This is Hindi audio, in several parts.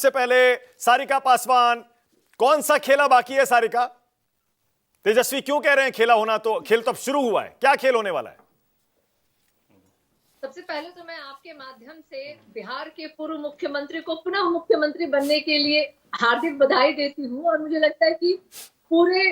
सबसे पहले सारिका पासवान, कौन सा खेला बाकी है सारिका? तेजस्वी क्यों कह रहे हैं खेला होना? तो खेल तो अब शुरू हुआ है, क्या खेल होने वाला है? सबसे पहले तो मैं आपके माध्यम से बिहार के पूर्व मुख्यमंत्री को पुनः मुख्यमंत्री बनने के लिए हार्दिक बधाई देती हूँ। और मुझे लगता है कि पूरे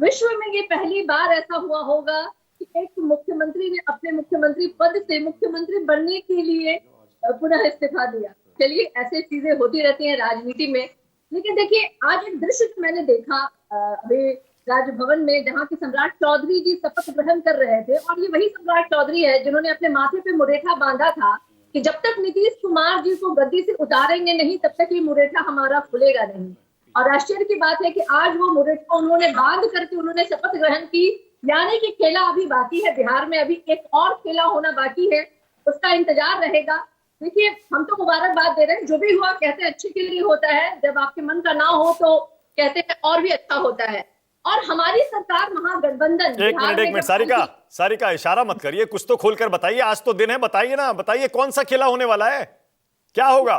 विश्व में ये पहली बार ऐसा हुआ होगा कि एक मुख्यमंत्री ने अपने मुख्यमंत्री पद से मुख्यमंत्री बनने के लिए पुनः इस्तीफा दिया। चलिए, ऐसे चीजें होती रहती हैं राजनीति में। लेकिन देखिए, आज एक दृश्य मैंने देखा अभी राजभवन में, जहाँ की सम्राट चौधरी जी शपथ ग्रहण कर रहे थे। और ये वही सम्राट चौधरी है जिन्होंने अपने माथे पे मुरेठा बांधा था कि जब तक नीतीश कुमार जी को गद्दी से उतारेंगे नहीं, तब तक ये मुरेठा हमारा खुलेगा नहीं। और आश्चर्य की बात है कि आज वो मुरेठा उन्होंने बांध करके उन्होंने शपथ ग्रहण की। यानी कि खेला अभी बाकी है बिहार में, अभी एक और खेला होना बाकी है, उसका इंतजार रहेगा। देखिए, हम तो मुबारकबाद दे रहे हैं, जो भी हुआ कहते हैं अच्छे के लिए होता है। जब आपके मन का ना हो तो कहते हैं और भी अच्छा होता है। और हमारी सरकार महागठबंधन, एक मिनट सारिका इशारा मत करिए, कुछ तो खोलकर बताइए। आज तो दिन है, बताइए ना, बताइए कौन सा खेला होने वाला है, क्या होगा?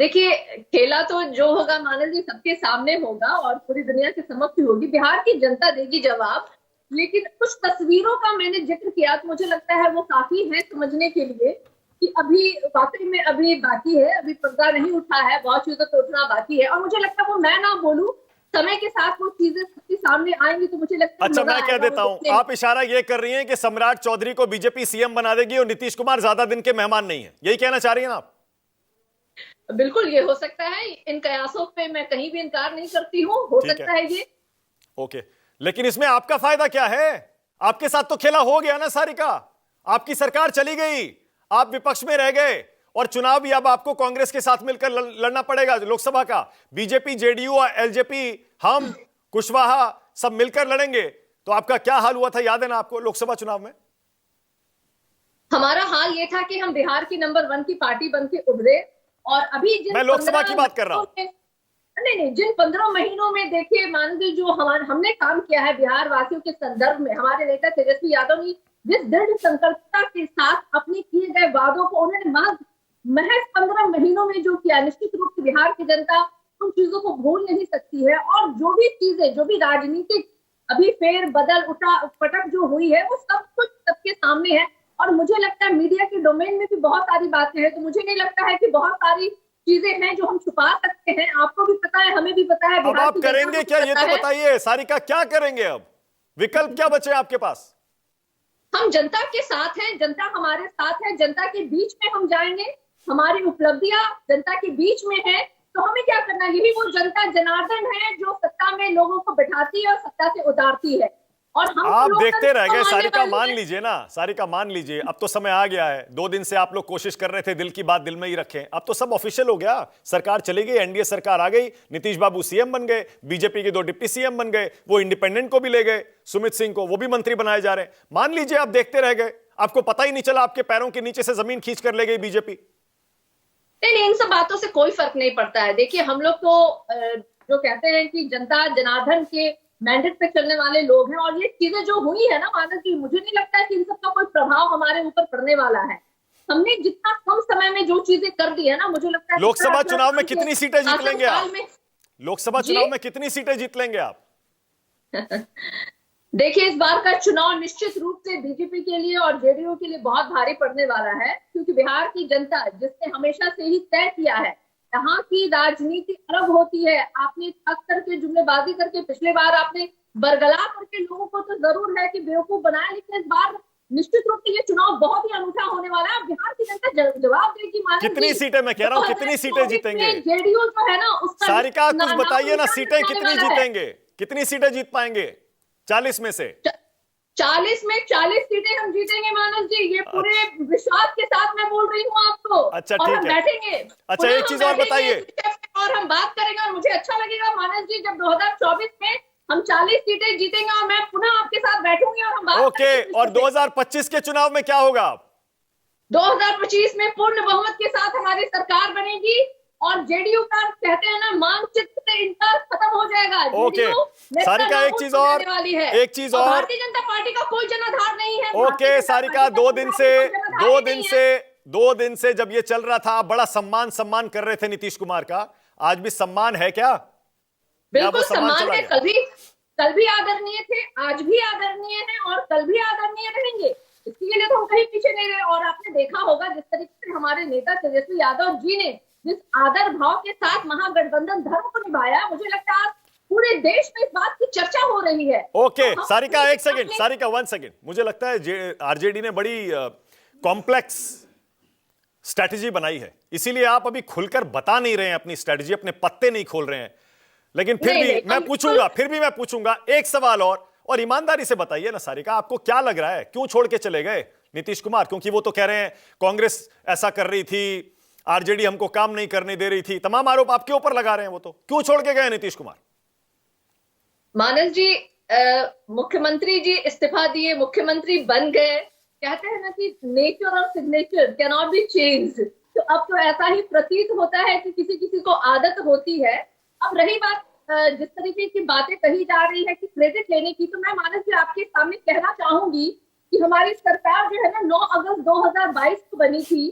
देखिए, खेला तो जो होगा मानल जी सबके सामने होगा और पूरी दुनिया के समक्ष होगी। बिहार की जनता देगी जवाब। लेकिन कुछ तस्वीरों का मैंने जिक्र किया तो मुझे लगता है वो काफी है समझने के लिए कि अभी वाकई में अभी बाकी है, अभी पर्दा नहीं उठा है, बहुत चीजों को उठना बाकी है। और मुझे लगता है वो मैं ना बोलूं, समय के साथ वो चीजें सबके सामने आएंगी तो मुझे लगता है अच्छा, मैं कह देता हूं, आप इशारा ये कर रही हैं कि सम्राट चौधरी को बीजेपी सीएम बना देगी और नीतीश कुमार ज्यादा दिन के मेहमान नहीं है, यही कहना चाह रही हैं आप? बिल्कुल, ये हो सकता है। इन कयासों पे मैं कहीं भी इनकार नहीं करती हूँ, हो सकता है ये। ओके, लेकिन इसमें आपका फायदा क्या है? आपके साथ तो खेला हो गया ना सारिका, आपकी सरकार चली गई, आप विपक्ष में रह गए और चुनाव भी अब आपको कांग्रेस के साथ मिलकर लड़ना पड़ेगा लोकसभा का। बीजेपी, जेडीयू और एलजेपी, हम, कुशवाहा सब मिलकर लड़ेंगे। तो आपका क्या हाल हुआ था याद है ना आपको लोकसभा चुनाव में? हमारा हाल ये था कि हम बिहार की नंबर 1 की पार्टी बन के उभरे। और अभी मैं लोकसभा की बात कर रहा हूं। नहीं, जिन 15 महीनों में देखिए माननीय जो हमने काम किया है बिहार वासियों के संदर्भ में, हमारे नेता तेजस्वी यादव ने जिस दृढ़ संकल्पता के साथ अपने किए गए वादों को उन्होंने महज 15 महीनों में जो किया, निश्चित रूप से बिहार की जनता उन चीजों को भूल नहीं सकती है। और जो भी चीजें, जो भी राजनीतिक अभी फेर बदल उठा पटक जो हुई है, वो सब कुछ सबके सामने है। और मुझे लगता है मीडिया के डोमेन में भी बहुत सारी बातें हैं, तो मुझे नहीं लगता है कि बहुत सारी चीजें हैं जो हम छुपा सकते हैं। आपको भी पता है, हमें भी पता है। अब आप करेंगे क्या, ये तो बताइए सारिका, क्या करेंगे? अब विकल्प क्या बचे आपके पास? हम जनता के साथ हैं, जनता हमारे साथ है, जनता के बीच में हम जाएंगे। हमारी उपलब्धियां जनता के बीच में है, तो हमें क्या करना है? यही वो जनता जनार्दन है जो सत्ता में लोगों को बैठाती है और सत्ता से उतारती है। और हम आप देखते रह गए सारिका, मान लीजिए ना सारिका, मान लीजिए अब तो समय आ गया है। 2 दिन से आप लोग कोशिश कर रहे थे दिल की बात दिल में ही रखें, अब तो सब ऑफिशियल हो गया। सरकार चली गई, एनडीए सरकार आ गई, नीतीश बाबू सीएम बन गए, बीजेपी के 2 डिप्टी सीएम बन गए, वो इंडिपेंडेंट को भी ले गए, सुमित सिंह को, वो भी मंत्री बनाए जा रहे हैं। मान लीजिए आप देखते रह गए, आपको पता ही नहीं चला, आपके पैरों के नीचे से जमीन खींच कर ले गई बीजेपी। नहीं, इन सब बातों से कोई फर्क नहीं पड़ता है। देखिए, हम लोग तो जो कहते हैं कि जनता जनार्दन के मैंडेट पे चलने वाले लोग हैं। और ये चीजें जो हुई है ना मानव जी, मुझे नहीं लगता है कि इन सब का कोई प्रभाव हमारे ऊपर पड़ने वाला है। हमने जितना कम समय में जो चीजें कर दी है ना, मुझे लगता है लोकसभा चुनाव में कितनी सीटें जीत लेंगे आप? लोकसभा चुनाव में कितनी सीटें जीत लेंगे आप? देखिए, इस बार का चुनाव निश्चित रूप से बीजेपी के लिए और जेडीयू के लिए बहुत भारी पड़ने वाला है। क्योंकि बिहार की जनता, जिसने हमेशा से ही तय किया है यहाँ की राजनीति अलग होती है। आपने थक करके जुमलेबाजी करके पिछले बार आपने बरगला करके लोगों को तो जरूर है कि बेवकूफ बनाया, लेकिन इस बार निश्चित रूप से ये चुनाव बहुत ही अनूठा होने वाला है। बिहार की जनता जवाब देगी। कितनी सीटें, मैं कह रहा हूँ कितनी सीटें जीतेंगे? जेडीयू जो है ना, उसका सारिका कुछ बताइए ना, सीटें कितनी जीतेंगे, कितनी सीटें जीत पाएंगे 40 में से? 40 में 40 सीटें हम जीतेंगे मानव जी, ये पूरे विश्वास के साथ मैं बोल रही हूँ आपको। अच्छा, ठीक है, बैठेंगे। अच्छा, एक चीज और बताइए और हम बात करेंगे और मुझे अच्छा लगेगा मानव जी, जब 2024 में हम 40 सीटें जीतेंगे और मैं पुनः आपके साथ बैठूंगी और हम बात ओके। और 2025 के चुनाव में क्या होगा? 2025 में पूर्ण बहुमत के साथ हमारी सरकार बनेगी और जेडीयू का कहते हैं ना, मानचित्र से इनका खत्म हो जाएगा। ओके सारिका, एक चीज और, एक चीज और, भारतीय जनता पार्टी का कोई जनाधार नहीं है। ओके सारिका, 2 दिन से 2 दिन से जब ये चल रहा था आप बड़ा सम्मान सम्मान कर रहे थे नीतीश कुमार का, आज भी सम्मान है क्या? या वो बिल्कुल सम्मान चला है। गया? कल भी आदरणीय थे, आज भी आदरणीय हैं और कल भी आदरणीय रहेंगे। इसके लिए तो हम कहीं पीछे नहीं रहे। और आपने देखा होगा जिस तरीके से हमारे नेता तेजस्वी यादव जी ने जिस आदर भाव के साथ महागठबंधन धर्म को निभाया, मुझे लगता है आज पूरे देश में इस बात की चर्चा हो रही है। ओके तो हम सारिका, एक सेकंड, अपने- सारिका 1 सेकंड। मुझे लगता है आरजेडी ने बड़ी कॉम्प्लेक्स स्ट्रैटेजी बनाई है, इसीलिए आप अभी खुलकर बता नहीं रहे हैं अपनी स्ट्रैटेजी, अपने पत्ते नहीं खोल रहे हैं। लेकिन फिर नहीं, भी नहीं, मैं हम पूछूंगा, फिर भी मैं पूछूंगा एक सवाल और ईमानदारी से बताइए ना सारिका, आपको क्या लग रहा है क्यों छोड़ के चले गए नीतीश कुमार? क्योंकि वो तो कह रहे हैं कांग्रेस ऐसा कर रही थी, आरजेडी हमको काम नहीं करने दे रही थी, तमाम आरोप आपके ऊपर लगा रहे हैं। वो तो क्यों छोड़ के गए नीतीश कुमार? मानस जी, मुख्यमंत्री जी इस्तीफा दिए, मुख्यमंत्री बन गए। कहते हैं ना कि नेचर और signature can not be change. तो अब तो ऐसा ही प्रतीत होता है कि किसी किसी को आदत होती है। अब रही बात जिस तरीके की बातें कही जा रही है कि क्रेडिट लेने की, तो मैं मानस जी आपके सामने कहना चाहूंगी कि हमारी सरकार जो है ना 9 अगस्त 2022 को बनी थी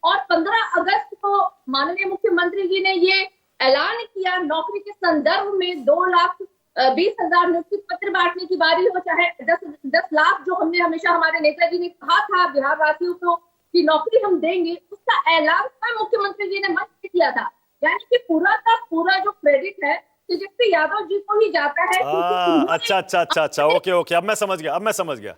और 15 अगस्त को माननीय मुख्यमंत्री जी ने ये ऐलान किया, नौकरी के संदर्भ में 2,20,000 नियुक्ति पत्र बांटने की बारी हो, चाहे 10 लाख जो हमने हमेशा हमारे नेताजी ने कहा था बिहार वासियों को कि नौकरी हम देंगे, उसका ऐलान स्वयं मुख्यमंत्री जी ने मंच पे किया था। यानी कि पूरा का पूरा जो क्रेडिट है तेजस्वी यादव जी को ही जाता है। अच्छा, ओके, अब मैं समझ गया।